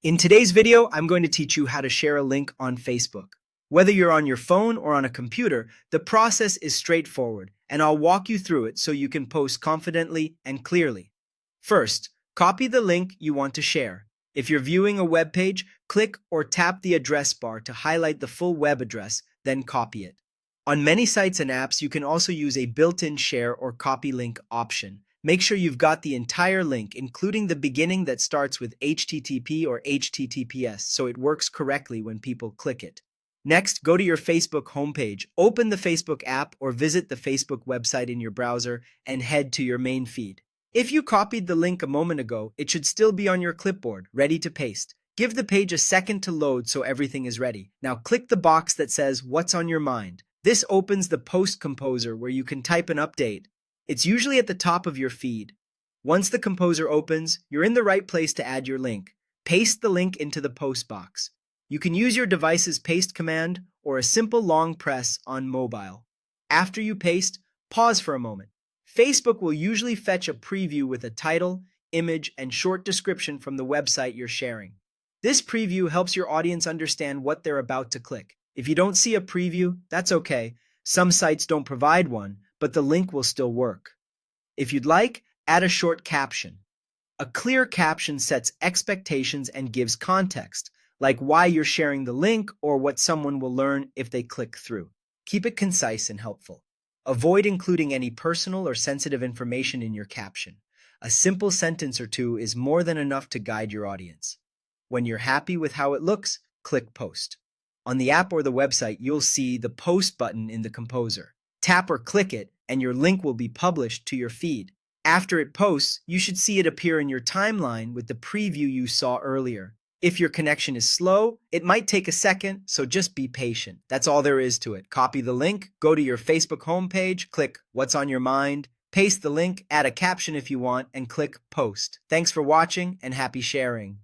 In today's video, I'm going to teach you how to share a link on Facebook. Whether you're on your phone or on a computer, the process is straightforward, and I'll walk you through it so you can post confidently and clearly. First, copy the link you want to share. If you're viewing a web page, click or tap the address bar to highlight the full web address, then copy it. On many sites and apps, you can also use a built-in share or copy link option. Make sure you've got the entire link, including the beginning that starts with HTTP or HTTPS, so it works correctly when people click it. Next, go to your Facebook homepage, open the Facebook app or visit the Facebook website in your browser and head to your main feed. If you copied the link a moment ago, it should still be on your clipboard, ready to paste. Give the page a second to load so everything is ready. Now click the box that says "What's on your mind?" This opens the post composer where you can type an update. It's usually at the top of your feed. Once the composer opens, you're in the right place to add your link. Paste the link into the post box. You can use your device's paste command or a simple long press on mobile. After you paste, pause for a moment. Facebook will usually fetch a preview with a title, image, and short description from the website you're sharing. This preview helps your audience understand what they're about to click. If you don't see a preview, that's okay. Some sites don't provide one, but the link will still work. If you'd like, add a short caption. A clear caption sets expectations and gives context, like why you're sharing the link or what someone will learn if they click through. Keep it concise and helpful. Avoid including any personal or sensitive information in your caption. A simple sentence or two is more than enough to guide your audience. When you're happy with how it looks, click Post. On the app or the website, you'll see the Post button in the composer. Tap or click it, and your link will be published to your feed. After it posts, you should see it appear in your timeline with the preview you saw earlier. If your connection is slow, it might take a second, so just be patient. That's all there is to it. Copy the link, go to your Facebook homepage, click "What's on your mind?" Paste the link, add a caption if you want, and click Post. Thanks for watching and happy sharing.